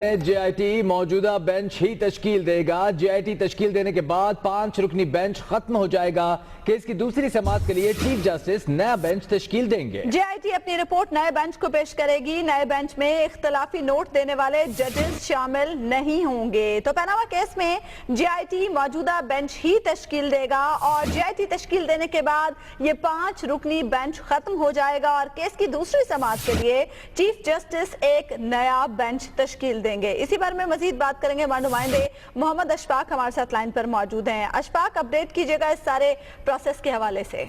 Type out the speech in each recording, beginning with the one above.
JIT मौजूदा bench ही तश्कील देगा। JIT तश्कील देने के बाद 5 रुकनी बेंच खत्म हो जाएगा। केस की दूसरी समाअत के लिए चीफ जस्टिस नया बेंच तश्कील देंगे। JIT अपनी रिपोर्ट नए बेंच को पेश करेगी। नए बेंच में इख्तलाफी नोट देने वाले जजेस शामिल नहीं होंगे। तो पनामा केस में JIT मौजूदा बेंच ही तश्कील देगा और JIT तश्कील देने के बाद ये 5 रुकनी बेंच खत्म हो जाएगा और केस की दूसरी समाअत के लिए चीफ जस्टिस एक नया बेंच तश्कील देंगे। इसी बारे में मजीद बात करेंगे। हमारे नुमाइंदे मोहम्मद अशफाक हमारे साथ लाइन पर मौजूद हैं। अशफाक, अपडेट कीजिएगा इस सारे प्रोसेस के हवाले से।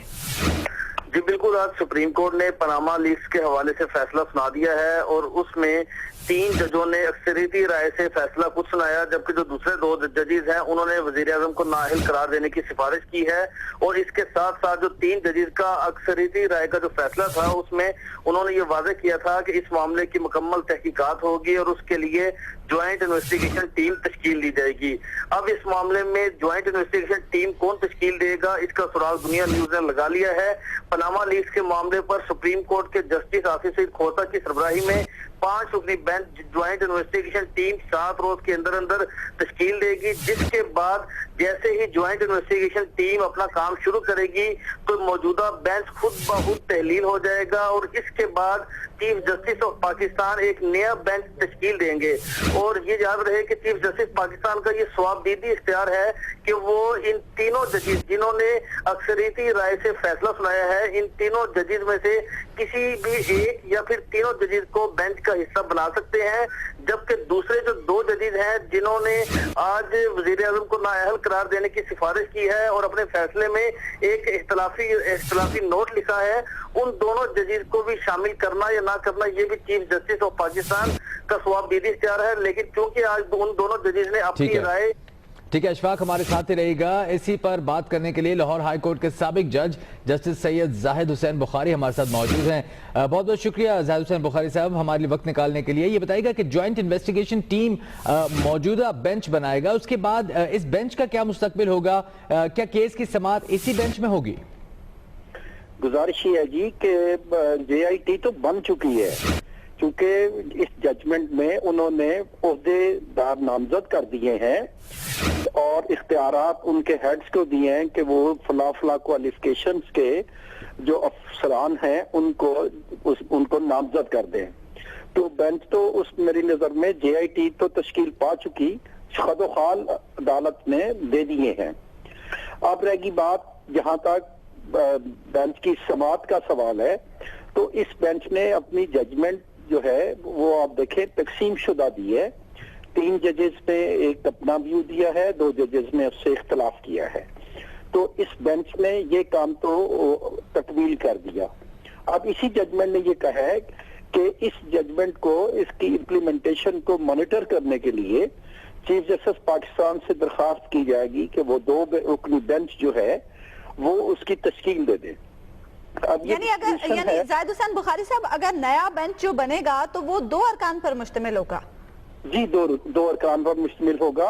जी बिल्कुल, आज सुप्रीम कोर्ट ने पनामा लीक्स के हवाले से फैसला सुना दिया है और उसमें 3 जजों ने अक्सरियती राय से फैसला खुद सुनाया, जबकि जो दूसरे 2 जजेस हैं उन्होंने वजीर आजम को नाअहल करार देने की सिफारिश की है। और इसके साथ साथ जो 3 जजेस का अक्सरियती राय का जो फैसला था उसमें उन्होंने ये वाज़ेह किया था कि इस मामले की मुकम्मल तहकीकात होगी और उसके लिए ज्वाइंट इन्वेस्टिगेशन टीम तश्कील दी जाएगी। अब इस मामले में ज्वाइंट इन्वेस्टिगेशन टीम कौन तश्कील देगा, इसका सुराग दुनिया न्यूज ने लगा लिया है। पनामा लीक्स के मामले पर सुप्रीम कोर्ट के जस्टिस आसिफ सईद खोसा की सरबराही में 5 रुकनी बेंच ज्वाइंट इन्वेस्टिगेशन टीम 7 रोज के अंदर अंदर तश्कील देगी, जिसके बाद जैसे ही ज्वाइंट इन्वेस्टिगेशन टीम अपना काम शुरू करेगी तो मौजूदा बेंच खुद ब खुद तहलील हो जाएगा और इसके बाद चीफ जस्टिस ऑफ पाकिस्तान एक नया बेंच तश्कील देंगे। और ये याद रहे कि चीफ जस्टिस पाकिस्तान का ये सवाबदीदी इख्तियार है कि वो इन तीनों जजेस जिन्होंने अक्सरियती राय से फैसला सुनाया है, इन तीनों जजेस में से किसी भी एक या फिर तीनों जजेस को बेंच का हिस्सा बना सकते हैं, जबकि दूसरे जो 2 जजेस हैं जिन्होंने आज वजीर आजम को नाअहल करार देने की सिफारिश की है और अपने फैसले में एक इख्तलाफी नोट लिखा है, उन दोनों जजेस को भी शामिल करना या ना करना ये भी चीफ जस्टिस ऑफ पाकिस्तान का सवाबदीदी इख्तियार है। लेकिन क्योंकि आज उन दोनों जजेस ने अपनी राय ठीक है, अशफाक हमारे साथ ही रहेगा। इसी पर बात करने के लिए लाहौर हाई कोर्ट के साबिक जज जस्टिस सैयद जाहिद हुसैन बुखारी हमारे साथ मौजूद हैं। बहुत बहुत शुक्रिया जाहिद हुसैन बुखारी साहब हमारे लिए वक्त निकालने के लिए। ये बताइएगा कि ज्वाइंट इन्वेस्टिगेशन टीम मौजूदा बेंच बनाएगा, उसके बाद इस बेंच का क्या मुस्तकबिल होगा? क्या केस की समाअत इसी बेंच में होगी? गुजारिश है जी कि JIT तो बन चुकी है, क्योंकि इस जजमेंट में उन्होंने ओहदेदार नामजद कर दिए हैं और इख्तियारात उनके हेड्स को दिए हैं कि वो फला क्वालिफिकेशंस के जो अफसरान हैं उनको नामजद कर दें। तो बेंच तो उस मेरी नजर में JIT तो तश्कील पा चुकी, खदोखाल अदालत ने दे दिए हैं। अब रहेगी बात जहां तक बेंच की समाअत का सवाल है, तो इस बेंच ने अपनी जजमेंट जो है वो आप देखें तकसीम शुदा दी है। 3 जजेस ने एक अपना व्यू दिया है, 2 जजेस ने उससे इख्तलाफ किया है। तो इस बेंच ने ये काम तो तकमील कर दिया। अब इसी जजमेंट ने ये कहा है कि इस जजमेंट को, इसकी इम्प्लीमेंटेशन को मॉनिटर करने के लिए चीफ जस्टिस पाकिस्तान से दरखास्त की जाएगी कि वो 2 रुकनी बेंच जो है वो उसकी तश्कील दे दे। यानी जाहिद हुसैन बुखारी साहब, अगर नया बेंच जो बनेगा तो वो 2 अरकान पर मुश्तमिल होगा? जी, 2 अरकान पर मुश्तमिल होगा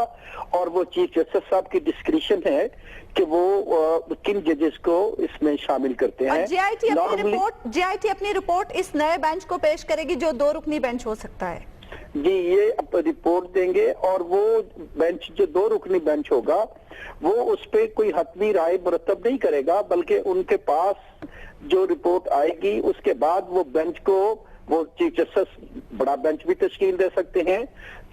और वो चीफ जस्टिस साहब की डिस्क्रिप्शन है कि वो किन जजेस को इसमें शामिल करते हैं। JIT अपनी रिपोर्ट इस नए बेंच को पेश करेगी जो 2 रुकनी बेंच हो सकता है। जी, ये रिपोर्ट देंगे और वो बेंच जो 2 रुकनी बेंच होगा वो उस पर कोई हतमी राय मुरतब नहीं करेगा, बल्कि उनके पास जो रिपोर्ट आएगी उसके बाद वो बेंच को वो चीफ जस्टिस बड़ा बेंच भी तश्कील दे सकते हैं,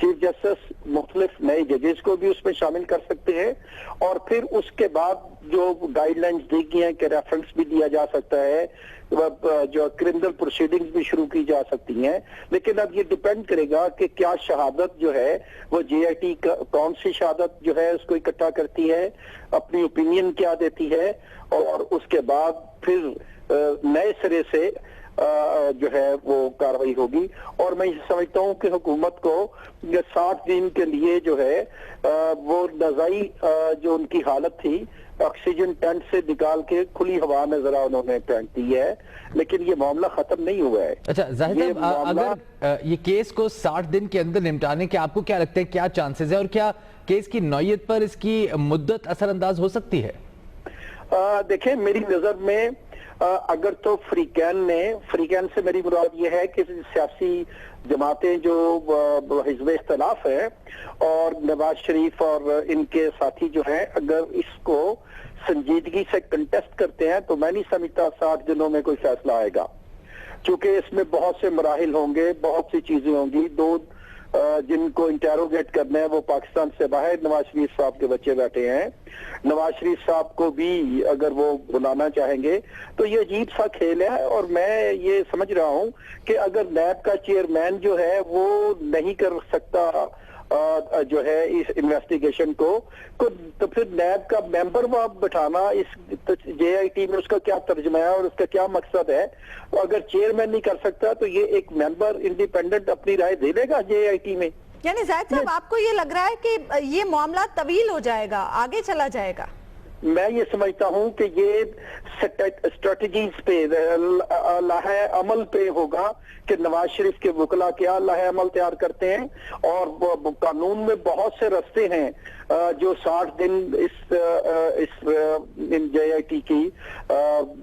चीफ जस्टिस मुख्तलिफ नए जजेस को भी उसमें शामिल कर सकते हैं और फिर उसके बाद जो गाइडलाइंस दी गई हैं कि रेफरेंस भी दिया जा सकता है, जो क्रिमिनल प्रोसीडिंग्स भी शुरू की जा सकती हैं। लेकिन अब ये डिपेंड करेगा कि क्या शहादत जो है वो JIT कौन सी शहादत जो है उसको इकट्ठा करती है, अपनी ओपिनियन क्या देती है और उसके बाद फिर नए सिरे से जो है वो कार्रवाई होगी। और मैं समझता हूँ कि हुकूमत को 60 दिन के लिए जो है वो नज़ाई जो उनकी हालत थी ऑक्सीजन टेंट से निकाल के खुली हवा में जरा उन्होंने टेंट दी है, लेकिन ये मामला खत्म नहीं हुआ है। अच्छा जाहिद साहब, अगर ये केस को 60 दिन के अंदर निपटाने के आपको क्या लगता है, क्या चांसेस है और क्या केस की नौयत पर इसकी मुद्दत असरअंदाज हो सकती है? देखें, मेरी नजर में अगर तो फ्रीकैन से मेरी मुराद ये है कि सियासी जमातें जो हिज़्ब इख्तिलाफ है और नवाज शरीफ और इनके साथी जो हैं, अगर इसको संजीदगी से कंटेस्ट करते हैं तो मैं नहीं समझता 60 दिनों में कोई फैसला आएगा, क्योंकि इसमें बहुत से मराहिल होंगे, बहुत सी चीजें होंगी। दो जिनको इंटेरोगेट करना है वो पाकिस्तान से बाहर नवाज शरीफ साहब के बच्चे बैठे हैं। नवाज शरीफ साहब को भी अगर वो बुलाना चाहेंगे तो ये अजीब सा खेल है। और मैं ये समझ रहा हूं कि अगर नैब का चेयरमैन जो है वो नहीं कर सकता जो है इस इन्वेस्टिगेशन को तो फिर नैब का मेंबर वहां बैठाना इस जेआईटी में उसका क्या तर्जुमा है और उसका क्या मकसद है। तो अगर चेयरमैन नहीं कर सकता तो ये एक मेंबर इंडिपेंडेंट अपनी राय दे देगा जेआईटी में। यानी जाहिद साहब, आपको ये लग रहा है कि ये मामला तवील हो जाएगा, आगे चला जाएगा? मैं ये समझता हूं कि ये स्ट्रेटजीज पे लाहे अमल पे होगा कि नवाज शरीफ के वकला क्या लाहे अमल तैयार करते हैं। और कानून में बहुत से रास्ते हैं जो 60 दिन इस जेआईटी की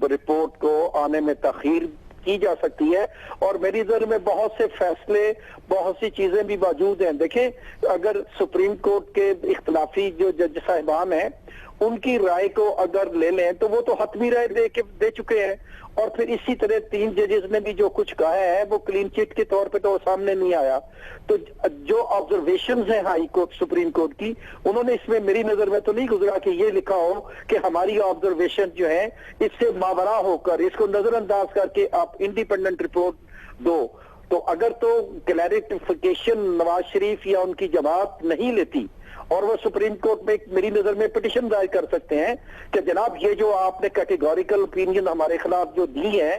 रिपोर्ट को आने में ताखीर की जा सकती है। और मेरी नजर में बहुत से फैसले, बहुत सी चीजें भी मौजूद हैं। देखें, अगर सुप्रीम कोर्ट के इख्तलाफी जो जज साहिबान हैं उनकी राय को अगर ले लें तो वो तो हतमी राय दे चुके हैं। और फिर इसी तरह 3 जजेस ने भी जो कुछ कहा है वो क्लीन चिट के तौर पे तो सामने नहीं आया। तो जो ऑब्जर्वेशंस हैं हाई कोर्ट सुप्रीम कोर्ट की, उन्होंने इसमें मेरी नजर में तो नहीं गुजरा कि ये लिखा हो कि हमारी ऑब्जर्वेशन जो है इससे मावरा होकर इसको नजरअंदाज करके आप इंडिपेंडेंट रिपोर्ट दो। तो अगर तो क्लैरिफिकेशन नवाज शरीफ या उनकी जमात नहीं लेती और वो सुप्रीम कोर्ट में मेरी नजर में पिटिशन दायर कर सकते हैं कि जनाब ये जो आपने कैटेगोरिकल ओपिनियन हमारे खिलाफ जो दी है,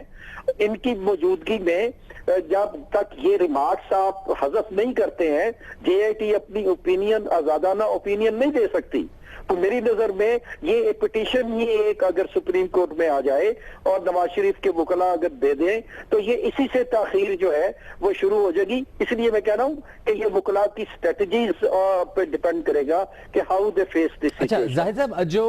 इनकी मौजूदगी में जब तक ये रिमार्क्स आप हज़फ नहीं करते हैं जेआईटी अपनी ओपिनियन, आजादाना ओपिनियन नहीं दे सकती। तो मेरी नजर में ये एक पिटीशन ही एक अगर सुप्रीम कोर्ट में आ जाए और नवाज शरीफ के वकला अगर दे दें तो ये इसी से ताखीर जो है वो शुरू हो जाएगी। इसलिए मैं कह रहा हूँ कि ये वकला की स्ट्रेटजीज पे डिपेंड करेगा कि हाउ दे फेस दिस। अच्छा जाहिद साहब, जो